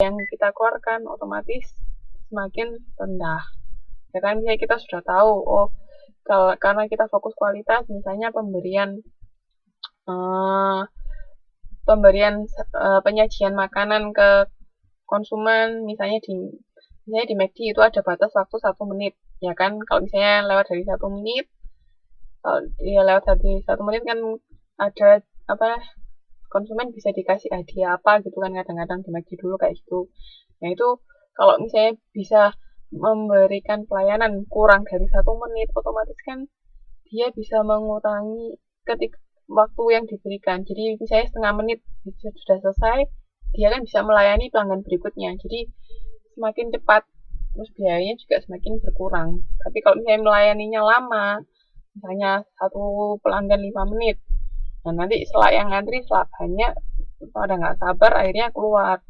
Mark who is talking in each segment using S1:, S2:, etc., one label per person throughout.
S1: yang kita keluarkan otomatis semakin rendah. Ya kan, misalnya kita sudah tahu, oh karena kita fokus kualitas, misalnya penyajian makanan ke konsumen, misalnya di McD itu ada batas waktu 1 menit, ya kan. Kalau misalnya lewat dari 1 menit, kalau dia lewat dari 1 menit kan ada apa, konsumen bisa dikasih hadiah apa gitu kan, kadang-kadang di McD dulu kayak gitu. Nah itu kalau misalnya bisa memberikan pelayanan kurang dari 1 menit, otomatis kan dia bisa mengurangi waktu yang diberikan. Jadi misalnya setengah menit sudah selesai, dia kan bisa melayani pelanggan berikutnya. Jadi semakin cepat, terus biayanya juga semakin berkurang. Tapi kalau misalnya melayaninya lama, misalnya satu pelanggan 5 menit, nah nanti setelah yang ngantri setelah banyak, pada nggak sabar akhirnya keluar,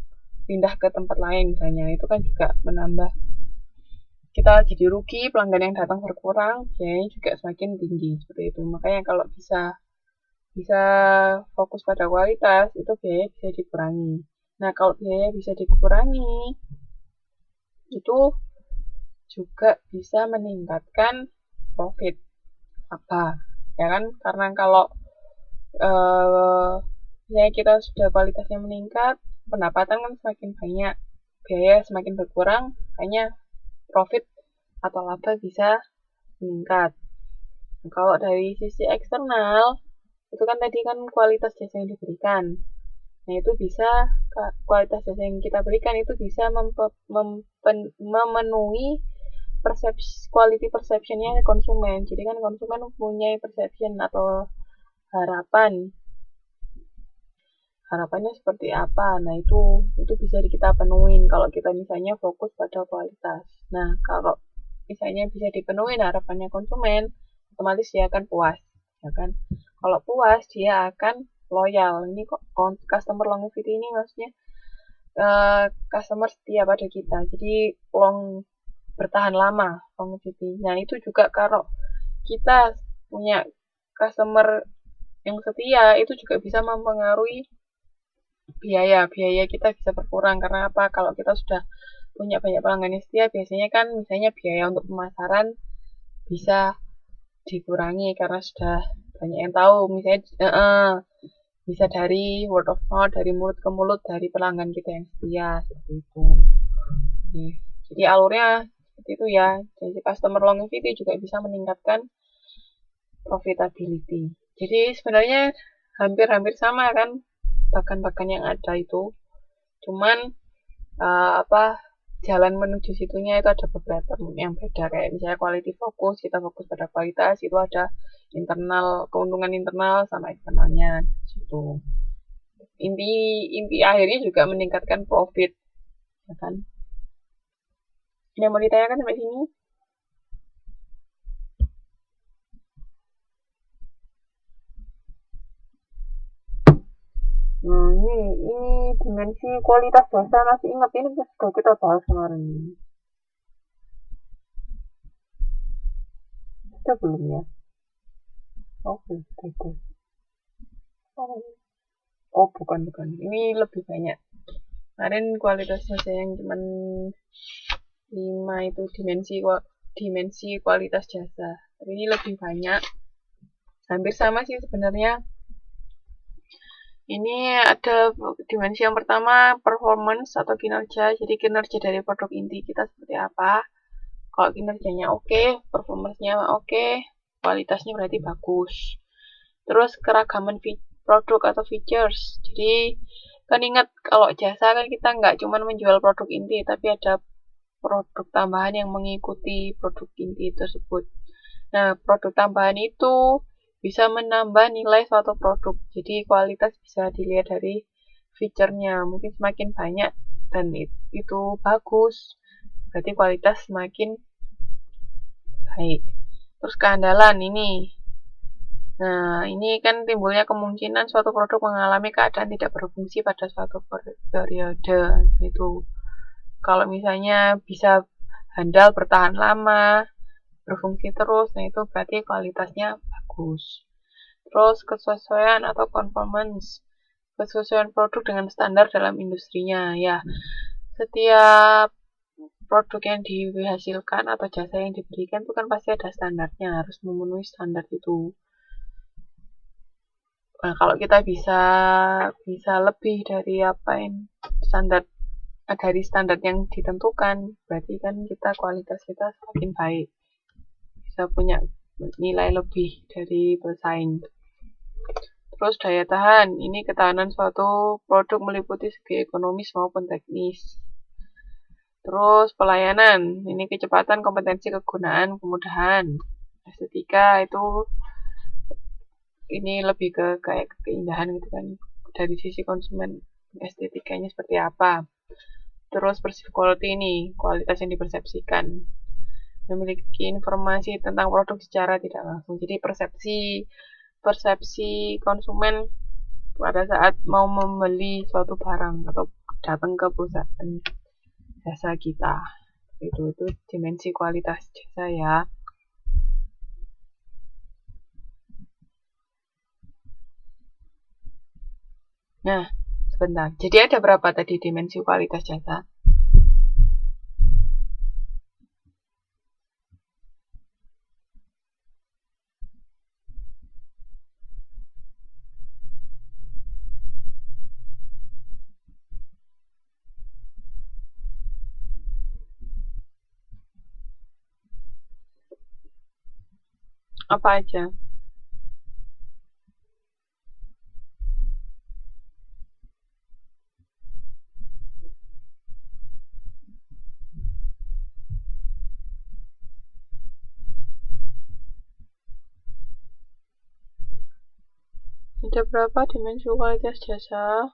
S1: pindah ke tempat lain misalnya. Itu kan juga menambah, kita jadi rugi, pelanggan yang datang berkurang, biayanya juga semakin tinggi seperti itu. Makanya kalau bisa fokus pada kualitas, itu biaya bisa dikurangi. Nah, kalau biaya bisa dikurangi, itu juga bisa meningkatkan profit. Apa? Ya kan? Karena kalau misalnya kita sudah kualitasnya meningkat, pendapatan kan semakin banyak, biaya semakin berkurang, hanya profit atau laba bisa meningkat. Nah, kalau dari sisi eksternal, itu kan tadi kan kualitas jasa yang diberikan. Nah, itu bisa, kualitas jasa yang kita berikan itu bisa memenuhi quality perception-nya konsumen. Jadi kan konsumen mempunyai perception atau harapannya seperti apa. Nah, itu bisa kita penuhin kalau kita misalnya fokus pada kualitas. Nah, kalau misalnya bisa dipenuhin harapannya konsumen, otomatis dia akan puas, ya kan. Kalau puas, dia akan loyal. Ini kok customer longevity ini maksudnya customer setia pada kita. Jadi bertahan lama longevity. Nah, itu juga kalau kita punya customer yang setia, itu juga bisa mempengaruhi biaya kita bisa berkurang. Karena apa? Kalau kita sudah punya banyak pelanggan yang setia, biasanya kan misalnya biaya untuk pemasaran bisa dikurangi karena sudah banyak yang tahu. Misalnya bisa dari word of mouth, dari mulut ke mulut, dari pelanggan kita yang setia, seperti itu. Jadi alurnya seperti itu ya. Jadi customer longevity juga bisa meningkatkan profitability. Jadi sebenarnya hampir-hampir sama kan bagan-bagan yang ada itu. Cuman jalan menuju situnya itu ada beberapa yang beda, kayak misalnya quality fokus, kita fokus pada kualitas, itu ada keuntungan internal sama eksternalnya situ. Inti akhirnya juga meningkatkan profit, ya kan. Ini mau ditanyakan sampai sini? Nah, ini dimensi kualitas jasa, masih ingat ini sudah kita bahas kemarin. Sudah belum ya? Oke. Oh, bukan. Ini lebih banyak. Kemarin kualitas jasa yang cuman 5 itu dimensi kualitas jasa. Tapi ini lebih banyak. Hampir sama sih sebenarnya. Ini ada dimensi yang pertama, performance atau kinerja. Jadi kinerja dari produk inti kita seperti apa. Kalau kinerjanya oke, performance-nya oke, kualitasnya berarti bagus. Terus keragaman produk atau features. Jadi kan ingat kalau jasa kan kita nggak cuma menjual produk inti, tapi ada produk tambahan yang mengikuti produk inti tersebut. Nah, produk tambahan itu bisa menambah nilai suatu produk. Jadi kualitas bisa dilihat dari fiturnya. Mungkin semakin banyak dan itu bagus, berarti kualitas semakin baik. Terus keandalan ini. Nah, ini kan timbulnya kemungkinan suatu produk mengalami keadaan tidak berfungsi pada suatu periode. Itu kalau misalnya bisa handal, bertahan lama, berfungsi terus, nah itu berarti kualitasnya bagus. Terus kesesuaian atau conformance, kesesuaian produk dengan standar dalam industrinya. Ya, setiap produk yang dihasilkan atau jasa yang diberikan itu kan pasti ada standarnya, harus memenuhi standar itu. Nah, kalau kita bisa lebih dari apa yang standar yang ditentukan, berarti kan kualitas kita semakin baik, bisa punya nilai lebih dari pesaing. Terus daya tahan, ini ketahanan suatu produk meliputi segi ekonomis maupun teknis. Terus pelayanan, ini kecepatan, kompetensi, kegunaan, kemudahan. Estetika itu ini lebih ke kayak keindahan gitu kan, dari sisi konsumen estetikanya seperti apa. Terus perceived quality, ini kualitas yang dipersepsikan, memiliki informasi tentang produk secara tidak langsung. Jadi persepsi konsumen pada saat mau membeli suatu barang atau datang ke perusahaan jasa kita, itu dimensi kualitas jasa ya. Nah, sebentar. Jadi ada berapa tadi dimensi kualitas jasa? Apa aja? Ada berapa dimensi kualitas jasa?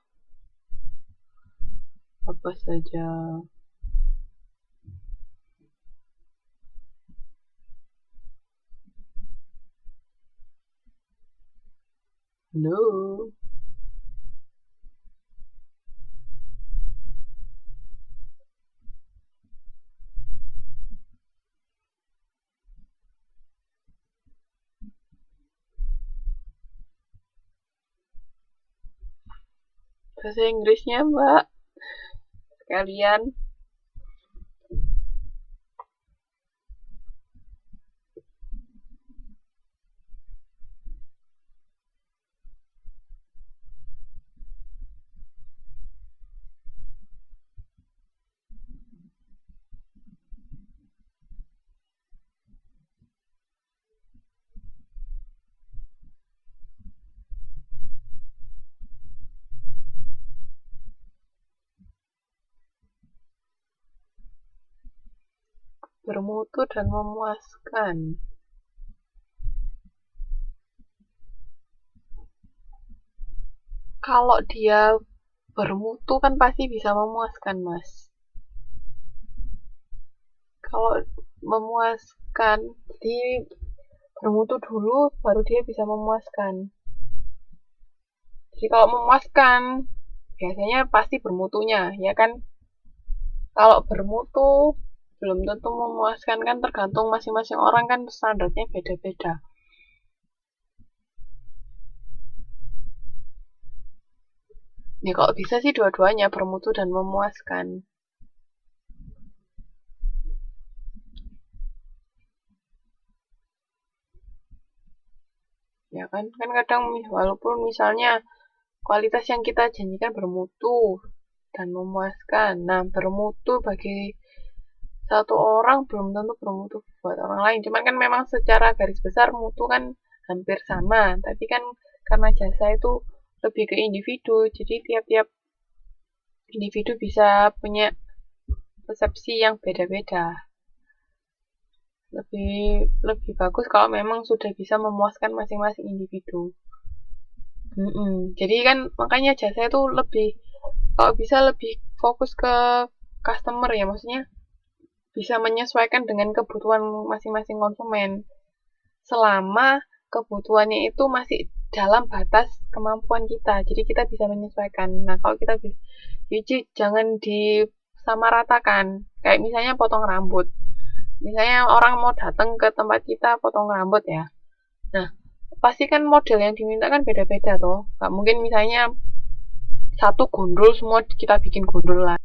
S1: Apa saja? Halo? Bahasa Inggrisnya, Mbak. Sekalian. Bermutu dan memuaskan. Kalau dia bermutu kan pasti bisa memuaskan, Mas. Kalau memuaskan, jadi bermutu dulu baru dia bisa memuaskan. Jadi kalau memuaskan biasanya pasti bermutunya, ya kan? Kalau bermutu belum tentu memuaskan, kan tergantung masing-masing orang, kan standarnya beda-beda. Ya kalau bisa sih dua-duanya, bermutu dan memuaskan. Ya kan kadang walaupun misalnya kualitas yang kita janjikan bermutu dan memuaskan, nah bermutu bagi satu orang belum tentu bermutu buat orang lain. Cuman kan memang secara garis besar mutu kan hampir sama, tapi kan karena jasa itu lebih ke individu, jadi tiap-tiap individu bisa punya persepsi yang beda-beda. Lebih bagus kalau memang sudah bisa memuaskan masing-masing individu. Jadi kan makanya jasa itu kalau bisa lebih fokus ke customer ya, maksudnya bisa menyesuaikan dengan kebutuhan masing-masing konsumen. Selama kebutuhannya itu masih dalam batas kemampuan kita, jadi kita bisa menyesuaikan. Nah, kalau kita jadi jangan disamaratakan. Kayak misalnya potong rambut. Misalnya orang mau datang ke tempat kita potong rambut ya. Nah, pasti kan model yang diminta kan beda-beda toh. Gak mungkin misalnya satu gundul semua kita bikin gundul lah.